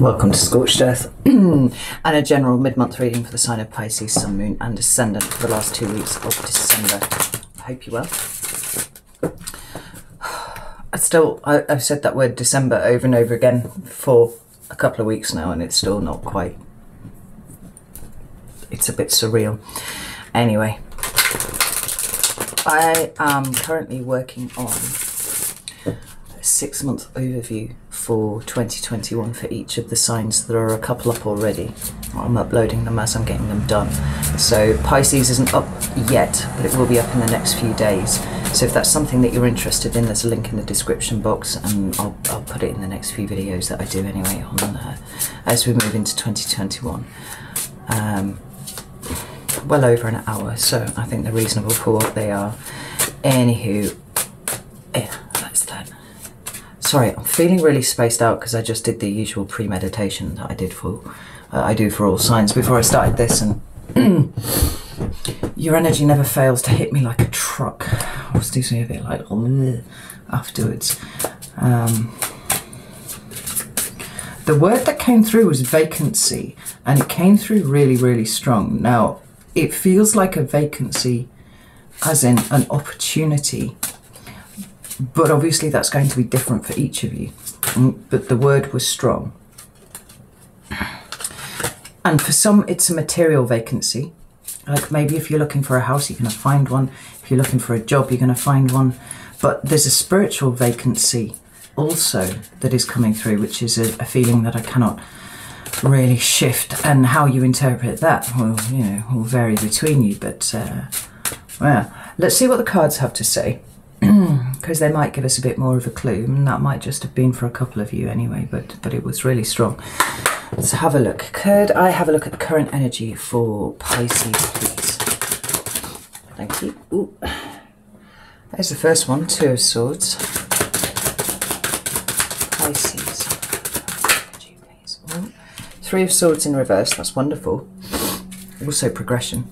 Welcome to Scorched Earth and a general mid-month reading for the sign of Pisces, Sun, Moon and Ascendant for the last 2 weeks of December. I hope you're well. I've said that word December over and over again for a couple of weeks now and it's still not quite, it's a bit surreal. Anyway, I am currently working on a 6-month overview for 2021 for each of the signs. There are a couple up already. I'm uploading them as I'm getting them done. So Pisces isn't up yet, but it will be up in the next few days. So if that's something that you're interested in, there's a link in the description box, and I'll put it in the next few videos that I do anyway on as we move into 2021. Well over an hour, so I think they're reasonable for what they are. Anywho, yeah, that's that. Sorry, I'm feeling really spaced out because I just did the usual premeditation that I did I do for all signs before I started this, and your energy never fails to hit me like a truck. I was doing a bit like afterwards. The word that came through was vacancy, and it came through really, really strong. Now, it feels like a vacancy as in an opportunity, but obviously that's going to be different for each of you. But the word was strong. And for some, it's a material vacancy. Like maybe if you're looking for a house, you're going to find one. If you're looking for a job, you're going to find one. But there's a spiritual vacancy also that is coming through, which is a feeling that I cannot really shift. And how you interpret that will, you know, will vary between you. But, well, let's see what the cards have to say. Because they might give us a bit more of a clue, and that might just have been for a couple of you anyway, but it was really strong. Let's have a look. Could I have a look at the current energy for Pisces, please? Thank you. Ooh. There's the first one, Two of Swords. Pisces. Energy, please. Ooh. Three of Swords in reverse, that's wonderful. Also progression.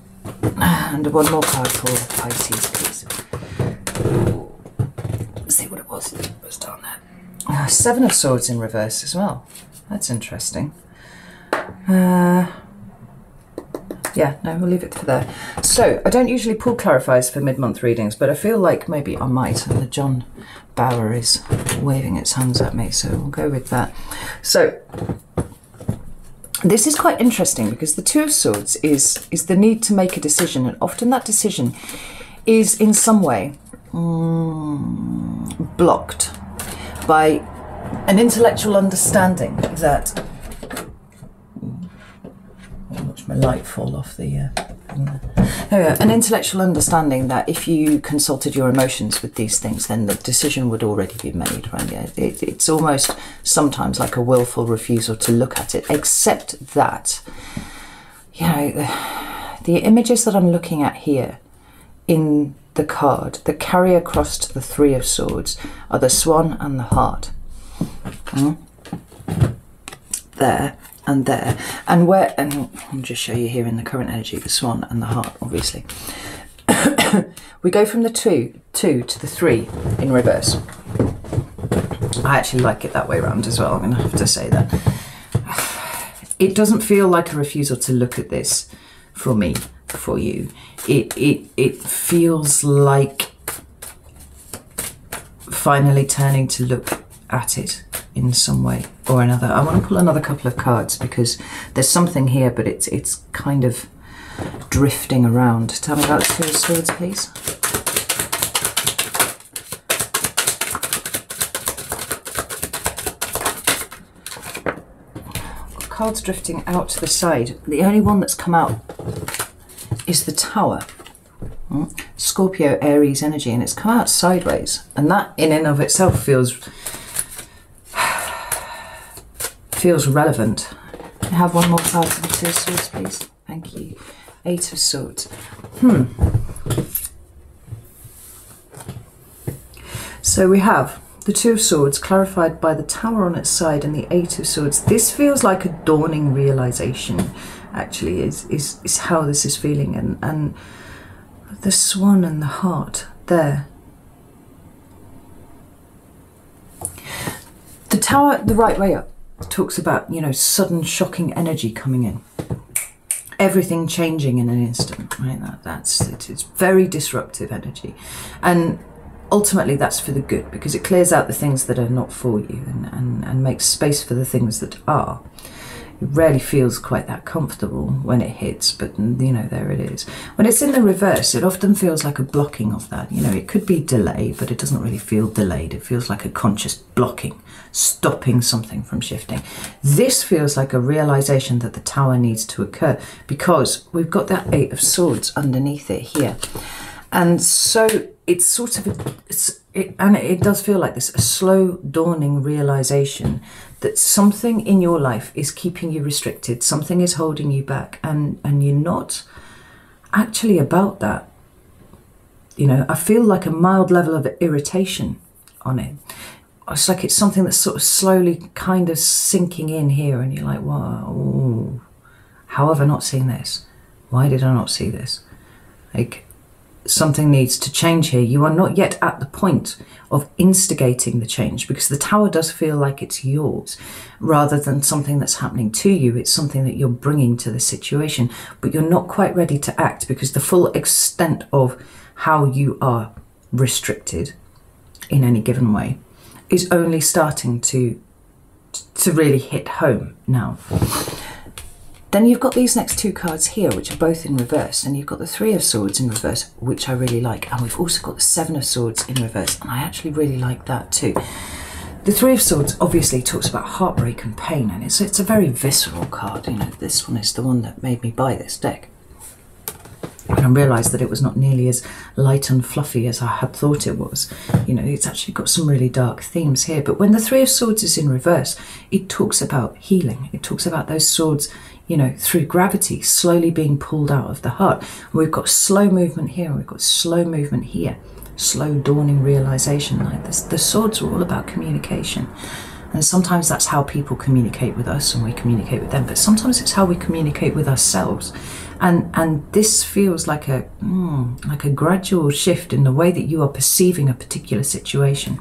And one more card for Pisces, please. Let's see what it was. It was down there. Seven of Swords in reverse as well. That's interesting. Yeah, no, we'll leave it for there. So, I don't usually pull clarifiers for mid-month readings, but I feel like maybe I might. And the John Bower is waving its hands at me, so we'll go with that. So, this is quite interesting because the Two of Swords is the need to make a decision, and often that decision is in some way blocked by an intellectual understanding that... I'll watch my light fall off the... an intellectual understanding that if you consulted your emotions with these things, then the decision would already be made, right? Yeah, it's almost sometimes like a willful refusal to look at it, except that, you know, the images that I'm looking at here in the card that carry across to the Three of Swords are the Swan and the Heart. There and there, and where, and I'll just show you here in the current energy, the Swan and the Heart, obviously. We go from the two to the 3 in reverse. I actually like it that way around as well, I'm going to have to say that. It doesn't feel like a refusal to look at this for me, for you. It feels like finally turning to look at it in some way or another. I want to pull another couple of cards because there's something here, but it's kind of drifting around. Tell me about the Two of Swords, please. Cards drifting out to the side. The only one that's come out is the Tower. Scorpio, Aries energy, and it's come out sideways. And that in and of itself feels relevant. Can I have one more card for the Two of Swords, please? Thank you. Eight of Swords. So we have the Two of Swords clarified by the Tower on its side and the Eight of Swords. This feels like a dawning realization, actually, is how this is feeling. And the Swan and the Heart there. The Tower, the right way up. talks about, you know, sudden shocking energy coming in. Everything changing in an instant, right? It's very disruptive energy. And ultimately that's for the good, because it clears out the things that are not for you and makes space for the things that are. It rarely feels quite that comfortable when it hits, but you know, there it is. When it's in the reverse, it often feels like a blocking of that. You know, it could be delay, but it doesn't really feel delayed. It feels like a conscious blocking, stopping something from shifting. This feels like a realization that the Tower needs to occur, because we've got that Eight of Swords underneath it here. And so it's sort of, and it does feel like this, a slow dawning realization that something in your life is keeping you restricted, something is holding you back, and you're not actually about that. You know, I feel like a mild level of irritation on it. It's like it's something that's sort of slowly kind of sinking in here, and you're like, wow, how have I not seen this? Why did I not see this? Like, something needs to change here. You are not yet at the point of instigating the change, because the Tower does feel like it's yours rather than something that's happening to you. It's something that you're bringing to the situation, but you're not quite ready to act, because the full extent of how you are restricted in any given way is only starting to really hit home now. Then you've got these next two cards here, which are both in reverse, and you've got the Three of Swords in reverse, which I really like, and we've also got the Seven of Swords in reverse, and I actually really like that too. The Three of Swords obviously talks about heartbreak and pain, and it's a very visceral card. You know, this one is the one that made me buy this deck. And I realised that it was not nearly as light and fluffy as I had thought it was. You know, it's actually got some really dark themes here. But when the Three of Swords is in reverse, it talks about healing. It talks about those swords, you know, through gravity, slowly being pulled out of the heart. We've got slow movement here, we've got slow movement here, slow dawning realisation like this. The swords are all about communication. And sometimes that's how people communicate with us and we communicate with them, but sometimes it's how we communicate with ourselves. And this feels like a gradual shift in the way that you are perceiving a particular situation.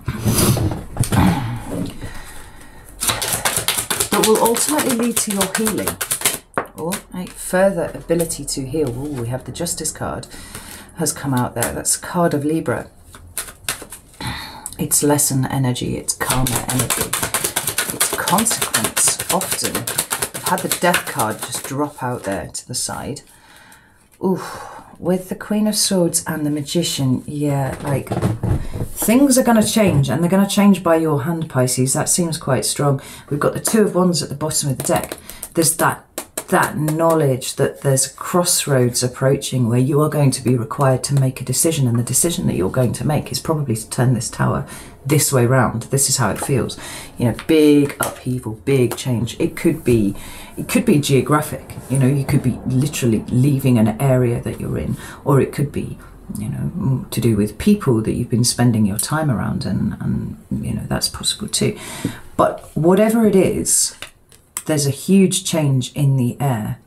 That will ultimately lead to your healing, or a further ability to heal. Ooh, we have the Justice card has come out there. That's a card of Libra. It's lesson energy, it's karma energy, it's consequence often. I've had the Death card just drop out there to the side. Ooh, with the Queen of Swords and the Magician, yeah, like things are going to change, and they're going to change by your hand, Pisces. That seems quite strong. We've got the Two of Wands at the bottom of the deck. There's that knowledge that there's a crossroads approaching where you are going to be required to make a decision, and the decision that you're going to make is probably to turn this Tower this way round. This is how it feels. You know, big upheaval, big change. It could be geographic. You know, you could be literally leaving an area that you're in, or it could be, you know, to do with people that you've been spending your time around, and you know, that's possible too. But whatever it is, there's a huge change in the air,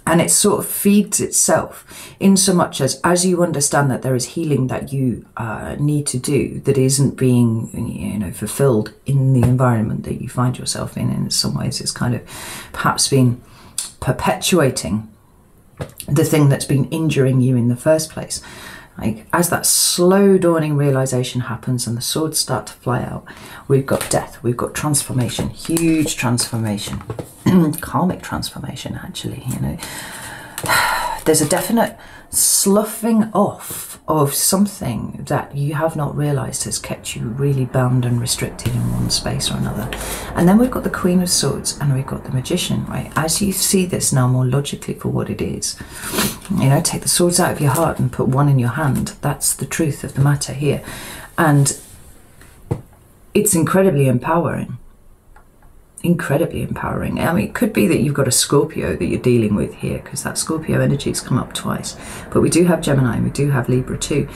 and it sort of feeds itself in so much as you understand that there is healing that you need to do that isn't being, you know, fulfilled in the environment that you find yourself in some ways it's kind of perhaps been perpetuating the thing that's been injuring you in the first place. Like, as that slow dawning realization happens and the swords start to fly out, we've got death, we've got transformation, huge transformation, karmic transformation actually, you know. There's a definite sloughing off of something that you have not realized has kept you really bound and restricted in one space or another. And then we've got the Queen of Swords and we've got the Magician, right? As you see this now more logically for what it is, you know, take the swords out of your heart and put one in your hand. That's the truth of the matter here. And it's incredibly empowering. Incredibly empowering. I mean, it could be that you've got a Scorpio that you're dealing with here, because that Scorpio energy has come up twice. But we do have Gemini and we do have Libra too.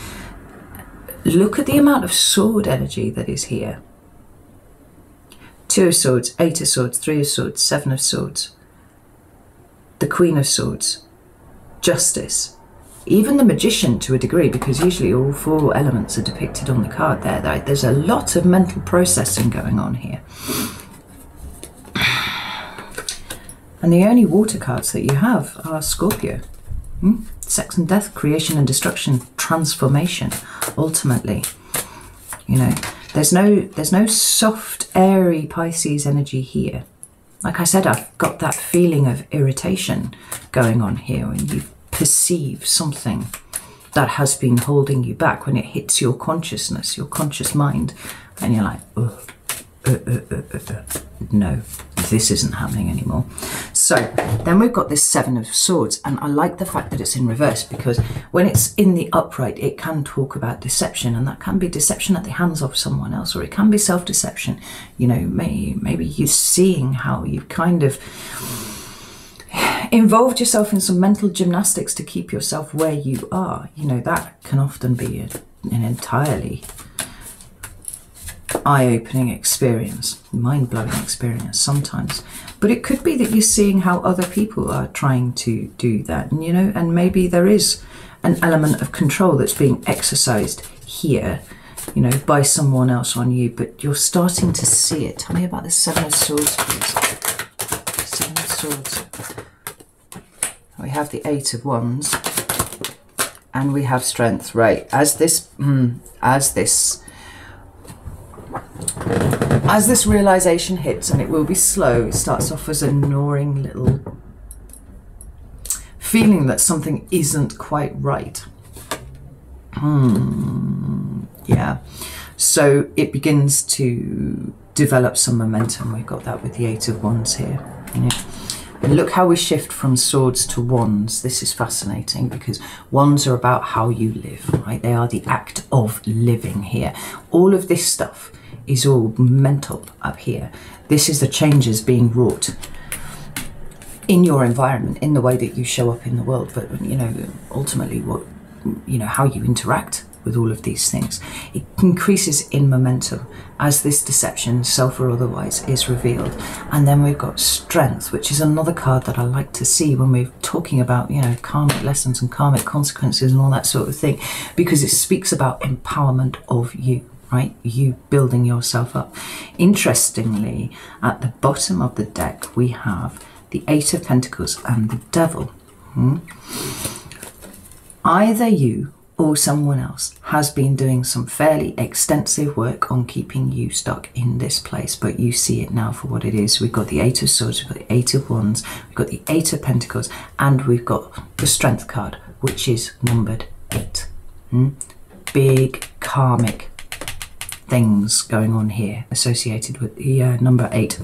Look at the amount of sword energy that is here. Two of Swords, Eight of Swords, Three of Swords, Seven of Swords, the Queen of Swords, Justice, even the Magician to a degree, because usually all four elements are depicted on the card there. There's a lot of mental processing going on here. And the only water cards that you have are Scorpio. Sex and death, creation and destruction, transformation, ultimately. You know, there's no soft, airy Pisces energy here. Like I said, I've got that feeling of irritation going on here when you perceive something that has been holding you back, when it hits your consciousness, your conscious mind, and you're like, no, this isn't happening anymore. So then we've got this Seven of Swords, and I like the fact that it's in reverse, because when it's in the upright, it can talk about deception, and that can be deception at the hands of someone else, or it can be self-deception. You know, maybe you're seeing how you've kind of involved yourself in some mental gymnastics to keep yourself where you are. You know, that can often be an entirely eye-opening experience, mind-blowing experience sometimes. But it could be that you're seeing how other people are trying to do that, and you know, and maybe there is an element of control that's being exercised here, you know, by someone else on you, but you're starting to see it. Tell me about the Seven of Swords, please. Seven of Swords. We have the Eight of Wands, and we have Strength, right? As this realization hits, and it will be slow, it starts off as a gnawing little feeling that something isn't quite right. Yeah. So it begins to develop some momentum. We've got that with the Eight of Wands here. You know? And look how we shift from swords to wands. This is fascinating, because wands are about how you live, right? They are the act of living here. All of this stuff is all mental up here. This is the changes being wrought in your environment, in the way that you show up in the world, but you know, ultimately what, you know, how you interact with all of these things. It increases in momentum as this deception, self or otherwise, is revealed. And then we've got Strength, which is another card that I like to see when we're talking about, you know, karmic lessons and karmic consequences and all that sort of thing, because it speaks about empowerment of you, right? You building yourself up. Interestingly, at the bottom of the deck, we have the Eight of Pentacles and the Devil. Either you or someone else has been doing some fairly extensive work on keeping you stuck in this place, but you see it now for what it is. We've got the Eight of Swords, we've got the Eight of Wands, we've got the Eight of Pentacles, and we've got the Strength card, which is numbered 8. Big karmic things going on here associated with the number 8.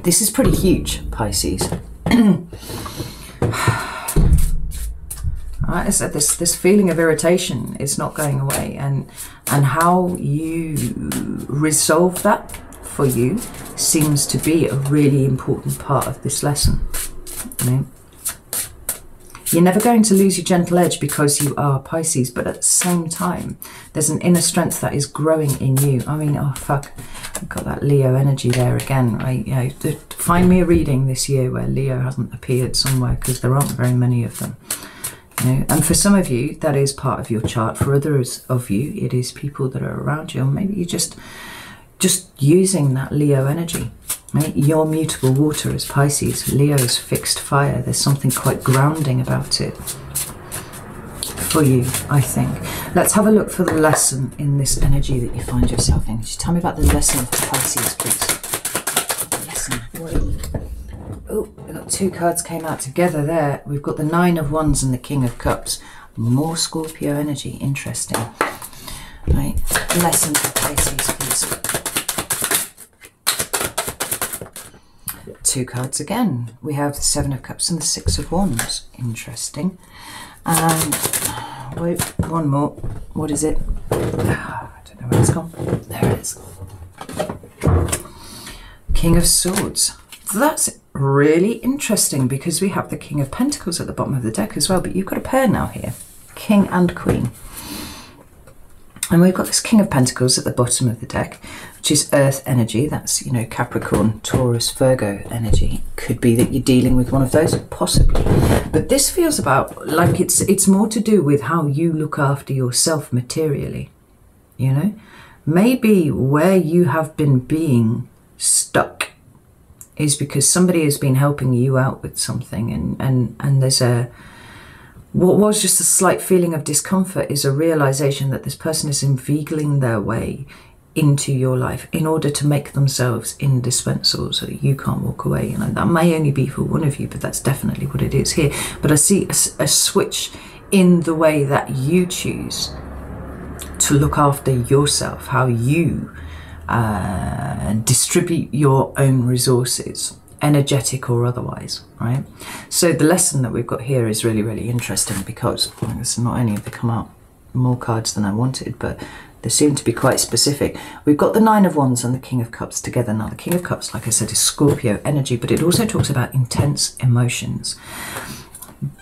This is pretty huge, Pisces. I said this feeling of irritation is not going away, and how you resolve that for you seems to be a really important part of this lesson. You know? You're never going to lose your gentle edge because you are Pisces, but at the same time, there's an inner strength that is growing in you. I mean, oh fuck, I've got that Leo energy there again, right? You know, find me a reading this year where Leo hasn't appeared somewhere, because there aren't very many of them. You know, and for some of you, that is part of your chart. For others of you, it is people that are around you, or maybe you're just using that Leo energy. Right? You're mutable water as Pisces. Leo's fixed fire. There's something quite grounding about it for you, I think. Let's have a look for the lesson in this energy that you find yourself in. Just tell me about the lesson for Pisces, please. Lesson. Oh, we've got 2 cards came out together there. We've got the Nine of Wands and the King of Cups. More Scorpio energy. Interesting. Right. Lesson for Pisces, please. 2 cards again. We have the Seven of Cups and the Six of Wands. Interesting. And wait, one more. What is it? I don't know where it's gone. There it is. King of Swords. So that's really interesting, because we have the King of Pentacles at the bottom of the deck as well, but you've got a pair now here, King and Queen. And we've got this King of Pentacles at the bottom of the deck, which is earth energy. That's, you know, Capricorn, Taurus, Virgo energy. Could be that you're dealing with one of those, possibly. But this feels about like it's more to do with how you look after yourself materially, you know? Maybe where you have been being stuck is because somebody has been helping you out with something, and there's what was just a slight feeling of discomfort is a realization that this person is inveigling their way into your life in order to make themselves indispensable so that you can't walk away. And that may only be for one of you, but that's definitely what it is here. But I see a switch in the way that you choose to look after yourself, how you distribute your own resources, energetic or otherwise, right? So the lesson that we've got here is really, really interesting, because it's not only have they come out more cards than I wanted, but they seem to be quite specific. We've got the Nine of Wands and the King of Cups together. Now, the King of Cups, like I said, is Scorpio energy, but it also talks about intense emotions.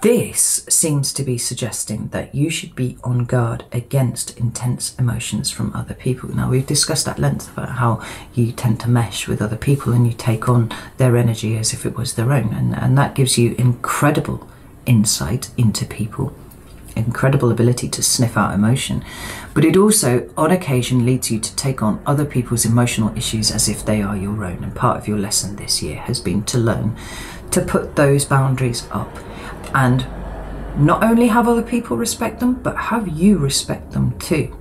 This seems to be suggesting that you should be on guard against intense emotions from other people. Now, we've discussed at length about how you tend to mesh with other people and you take on their energy as if it was their own. And that gives you incredible insight into people, incredible ability to sniff out emotion. But it also, on occasion, leads you to take on other people's emotional issues as if they are your own. And part of your lesson this year has been to learn to put those boundaries up, and not only have other people respect them, but have you respect them too.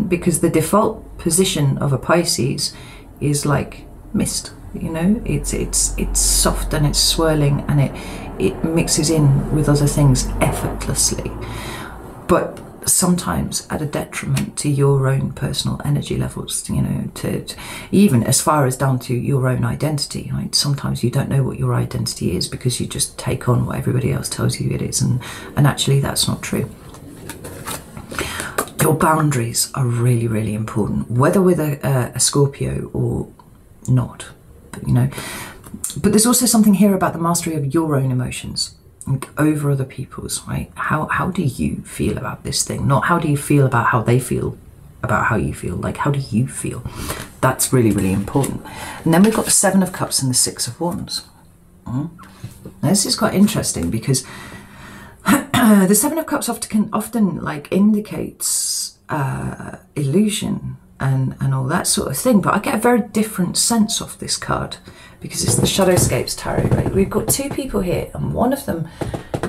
Because the default position of a Pisces is like mist, you know, it's soft and it's swirling and it mixes in with other things effortlessly, but sometimes at a detriment to your own personal energy levels, you know, to even as far as down to your own identity, right? Sometimes you don't know what your identity is because you just take on what everybody else tells you it is, and actually that's not true. Your boundaries are really, really important, whether with a Scorpio or not, but, you know. But there's also something here about the mastery of your own emotions over other people's, right? How do you feel about this thing? Not how do you feel about how they feel about how you feel, like how do you feel? That's really, really important. And then we've got the Seven of Cups and the Six of Wands. Now, this is quite interesting because the Seven of Cups often like indicates illusion and all that sort of thing, but I get a very different sense of this card because it's the Shadowscapes Tarot, right? We've got two people here, and one of them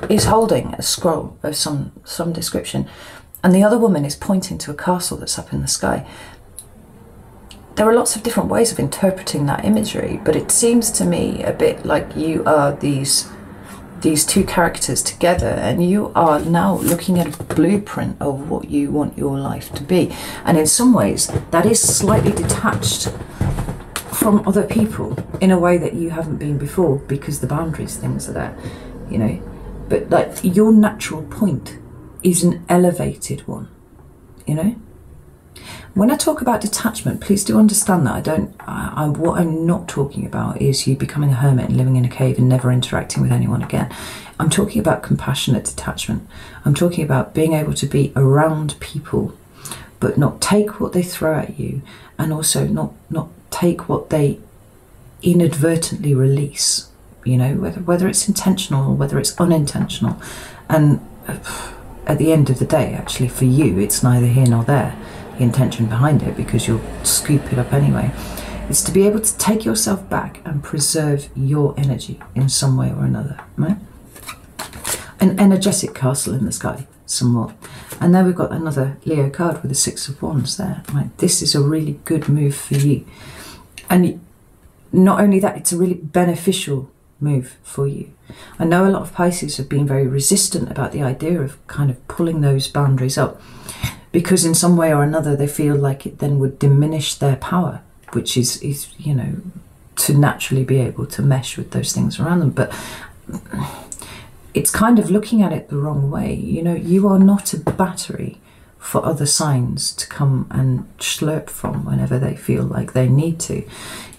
is holding a scroll of some description, and the other woman is pointing to a castle that's up in the sky. There are lots of different ways of interpreting that imagery, but it seems to me a bit like you are these two characters together, and you are now looking at a blueprint of what you want your life to be. And in some ways, that is slightly detached from other people in a way that you haven't been before, because the boundaries things are there, you know. But like your natural point is an elevated one, you know. When I talk about detachment, please do understand that what I'm not talking about is you becoming a hermit and living in a cave and never interacting with anyone again. I'm talking about compassionate detachment. I'm talking about being able to be around people, but not take what they throw at you, and also not take what they inadvertently release, you know, whether it's intentional or whether it's unintentional. And at the end of the day, actually, for you, it's neither here nor there, the intention behind it, because you'll scoop it up anyway. It's to be able to take yourself back and preserve your energy in some way or another, right? An energetic castle in the sky, somewhat. And there we've got another Leo card with the Six of Wands there, right? This is a really good move for you. And not only that, it's a really beneficial move for you. I know a lot of Pisces have been very resistant about the idea of kind of pulling those boundaries up, because in some way or another they feel like it then would diminish their power, which is you know, to naturally be able to mesh with those things around them. But it's kind of looking at it the wrong way. You know, you are not a battery for other signs to come and slurp from whenever they feel like they need to.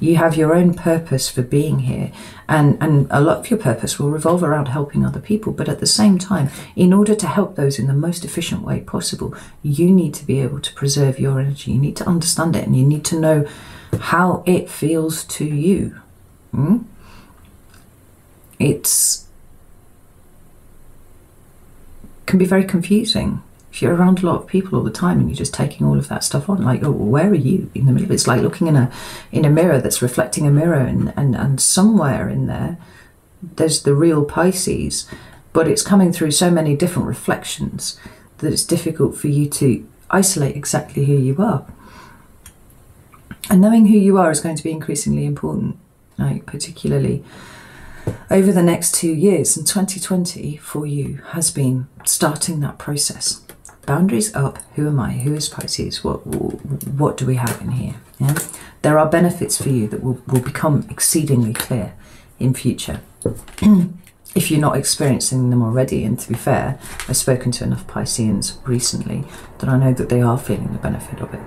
You have your own purpose for being here, and a lot of your purpose will revolve around helping other people, but at the same time, in order to help those in the most efficient way possible, you need to be able to preserve your energy. You need to understand it, and you need to know how it feels to you. It's can be very confusing If you're around a lot of people all the time and you're just taking all of that stuff on, like, oh, where are you in the middle of it? It's like looking in a mirror that's reflecting a mirror, and somewhere in there, there's the real Pisces, but it's coming through so many different reflections that it's difficult for you to isolate exactly who you are. And knowing who you are is going to be increasingly important, like particularly over the next 2 years. And 2020 for you has been starting that process. Boundaries up. Who am I? Who is Pisces? What do we have in here? Yeah? There are benefits for you that will become exceedingly clear in future. If you're not experiencing them already, and to be fair, I've spoken to enough Pisceans recently that I know that they are feeling the benefit of it.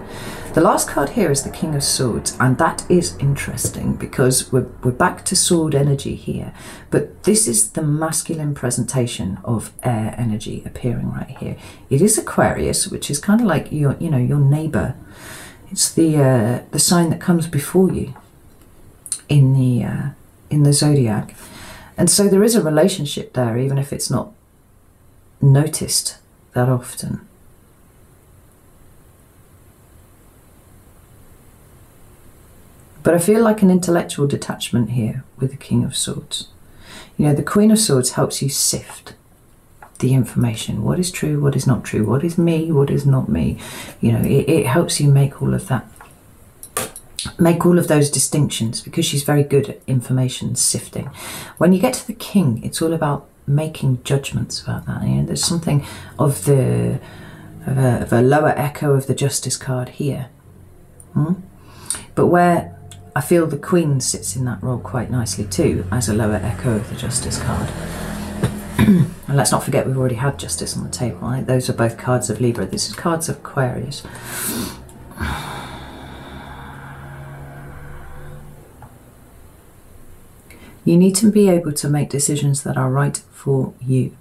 The last card here is the King of Swords, and that is interesting because we're back to sword energy here, but this is the masculine presentation of air energy appearing right here. It is Aquarius, which is kind of like your neighbor. It's the sign that comes before you in the zodiac. And so there is a relationship there, even if it's not noticed that often. But I feel like an intellectual detachment here with the King of Swords. You know, the Queen of Swords helps you sift the information. What is true, what is not true, what is me, what is not me. You know, it helps you make all of that. Make all of those distinctions, because she's very good at information sifting. When you get to the King, it's all about making judgments about that. You know, there's something of a lower echo of the Justice card here. But where I feel the Queen sits in that role quite nicely too, as a lower echo of the Justice card. And let's not forget, we've already had Justice on the table, right? Those are both cards of Libra. This is cards of Aquarius. You need to be able to make decisions that are right for you,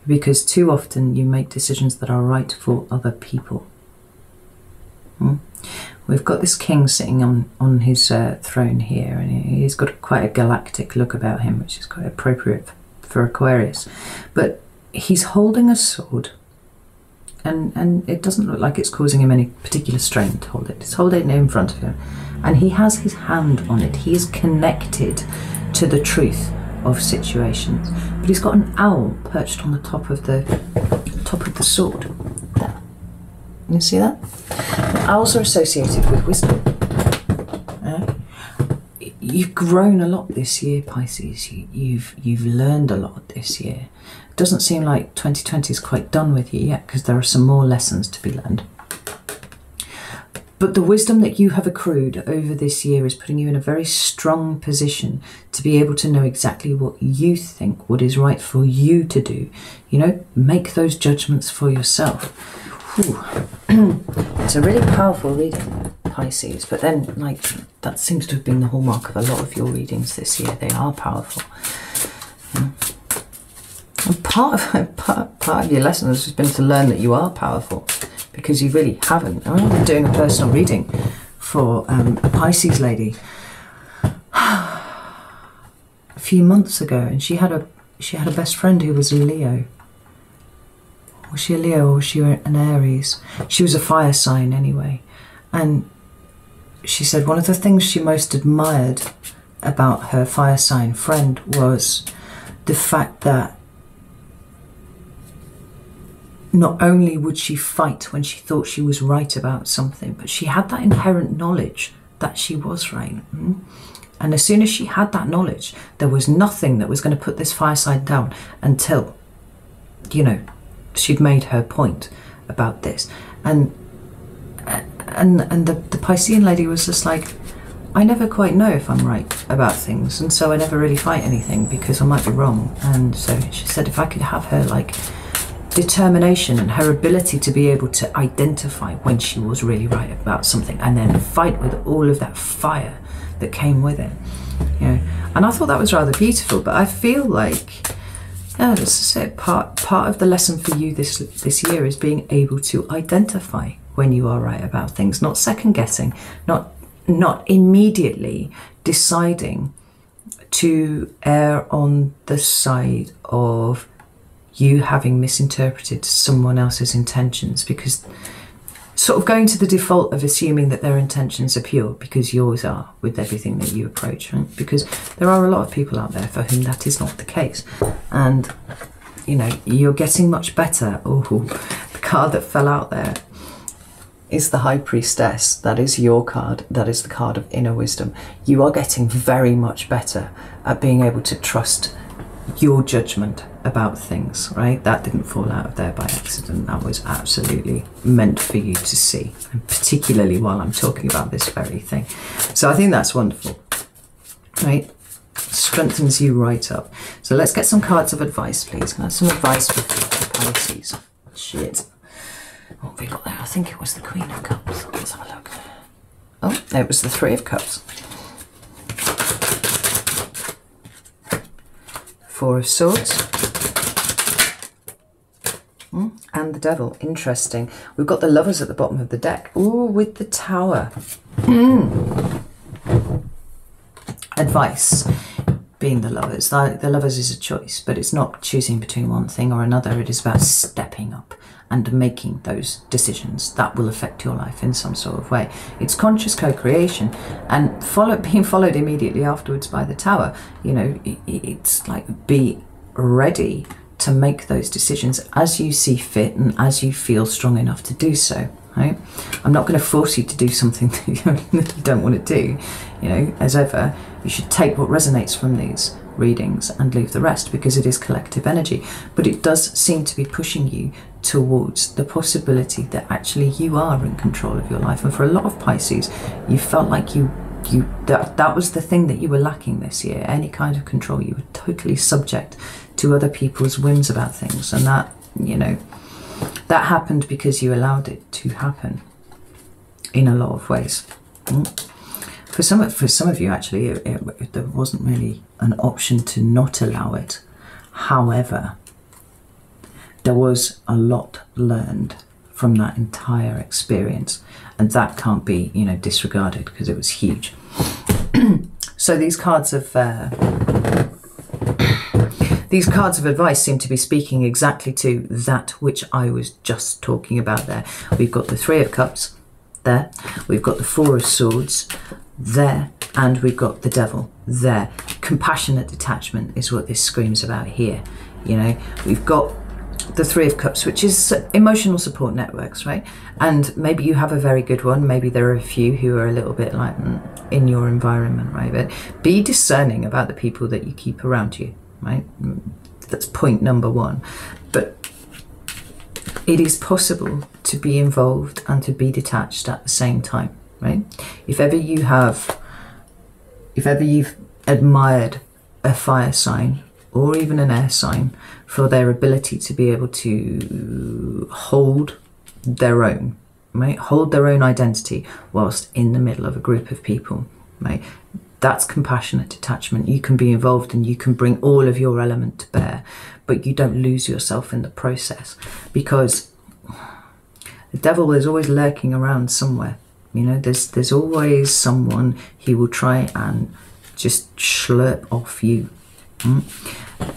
because too often you make decisions that are right for other people. We've got this king sitting on his throne here, and he's got quite a galactic look about him, which is quite appropriate for Aquarius. But he's holding a sword, and it doesn't look like it's causing him any particular strain to hold it. He's holding it in front of him, and he has his hand on it. He is connected to the truth of situations. But he's got an owl perched on the top of the sword. There. You see that? Owls are associated with wisdom. You've grown a lot this year, Pisces. You've learned a lot this year. It doesn't seem like 2020 is quite done with you yet, because there are some more lessons to be learned. But the wisdom that you have accrued over this year is putting you in a very strong position to be able to know exactly what you think, what is right for you to do. You know, make those judgments for yourself. It's a really powerful reading, Pisces, but then, like, that seems to have been the hallmark of a lot of your readings this year. They are powerful. And part of your lesson has just been to learn that you are powerful, because you really haven't. I remember doing a personal reading for a Pisces lady a few months ago, and she had a best friend who was a Leo. Was she a Leo or was she an Aries? She was a fire sign anyway. And she said one of the things she most admired about her fire sign friend was the fact that not only would she fight when she thought she was right about something, but she had that inherent knowledge that she was right. And as soon as she had that knowledge, there was nothing that was going to put this fire sign down until, you know, she'd made her point about this. And the Piscean lady was just like, I never quite know if I'm right about things, and so I never really fight anything because I might be wrong. And so she said if I could have her like determination and her ability to be able to identify when she was really right about something, and then fight with all of that fire that came with it, you know. And I thought that was rather beautiful. But I feel like, yeah, this is it. Part of the lesson for you this year is being able to identify when you are right about things, not second guessing, not immediately deciding to err on the side of you having misinterpreted someone else's intentions, because sort of going to the default of assuming that their intentions are pure because yours are with everything that you approach, right? Because there are a lot of people out there for whom that is not the case. And, you know, you're getting much better. Oh, the card that fell out there is the High Priestess. That is your card. That is the card of inner wisdom. You are getting very much better at being able to trust your judgment about things, right? That didn't fall out of there by accident. That was absolutely meant for you to see, and particularly while I'm talking about this very thing. So I think that's wonderful, right? Strengthens you right up. So let's get some cards of advice, please. Can I have some advice for Pisces? Shit. What have we got there? I think it was the Queen of Cups. Let's have a look. Oh, it was the Three of Cups. Four of Swords. And the Devil. Interesting. We've got the Lovers at the bottom of the deck. Ooh, with the Tower. Advice. Being the Lovers. The Lovers is a choice, but it's not choosing between one thing or another. It is about stepping up and making those decisions that will affect your life in some sort of way. It's conscious co-creation, and being followed immediately afterwards by the Tower. You know, it's like, be ready to make those decisions as you see fit and as you feel strong enough to do so, right? I'm not going to force you to do something that you don't want to do. You know, as ever, you should take what resonates from these readings and leave the rest, because it is collective energy. But it does seem to be pushing you towards the possibility that actually you are in control of your life. And for a lot of Pisces, you felt like that was the thing that you were lacking this year, any kind of control. You were totally subject to other people's whims about things, and that, you know, that happened because you allowed it to happen in a lot of ways. For some of you, actually, there wasn't really an option to not allow it. However, there was a lot learned from that entire experience, and that can't be, you know, disregarded, because it was huge. So these cards of advice seem to be speaking exactly to that which I was just talking about there. We've got the Three of Cups there, we've got the Four of Swords there, and we've got the Devil there. Compassionate detachment is what this screams about here. You know, we've got the Three of Cups, which is emotional support networks, right? And maybe you have a very good one. Maybe there are a few who are a little bit like in your environment, right? But be discerning about the people that you keep around you, right? That's point number one. But it is possible to be involved and to be detached at the same time, right? If ever you've admired a fire sign or even an air sign for their ability to be able to hold their own, right? Hold their own identity whilst in the middle of a group of people, right? That's compassionate detachment. You can be involved and you can bring all of your element to bear, but you don't lose yourself in the process, because the devil is always lurking around somewhere. You know, there's always someone who will try and just slurp off you.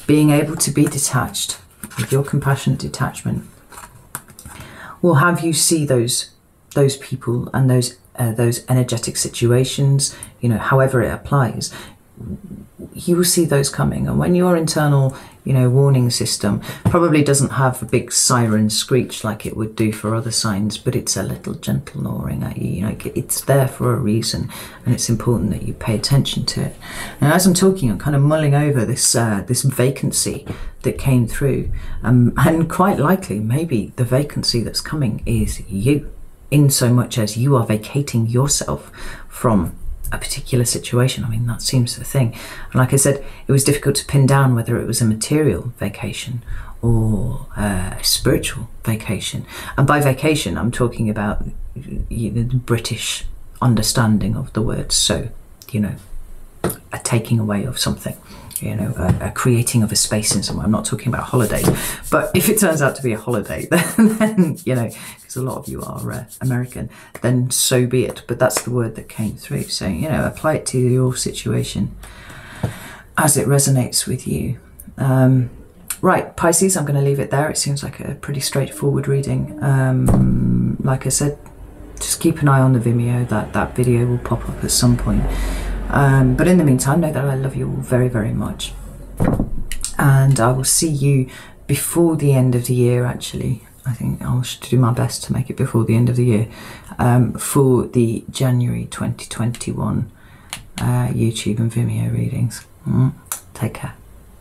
Being able to be detached with your compassionate detachment will have you see those people and those energetic situations, you know, however it applies. You will see those coming, and when your internal, you know, warning system probably doesn't have a big siren screech like it would do for other signs, but it's a little gentle gnawing at you. You know, it's there for a reason, and it's important that you pay attention to it. And as I'm talking, I'm kind of mulling over this this vacancy that came through, and quite likely, maybe the vacancy that's coming is you, in so much as you are vacating yourself from a particular situation. I mean, that seems the thing. And like I said, it was difficult to pin down whether it was a material vacation or a spiritual vacation. And by vacation, I'm talking about, you know, the British understanding of the word. So, you know, a taking away of something, you know, a creating of a space in somewhere. I'm not talking about holidays, but if it turns out to be a holiday, then you know, because a lot of you are American, then so be it. But that's the word that came through. So, you know, apply it to your situation as it resonates with you. Right, Pisces, I'm going to leave it there. It seems like a pretty straightforward reading. Like I said, just keep an eye on the Vimeo. That video will pop up at some point. But in the meantime, know that I love you all very, very much. And I will see you before the end of the year, actually. I think I'll do my best to make it before the end of the year, for the January 2021 YouTube and Vimeo readings. Take care.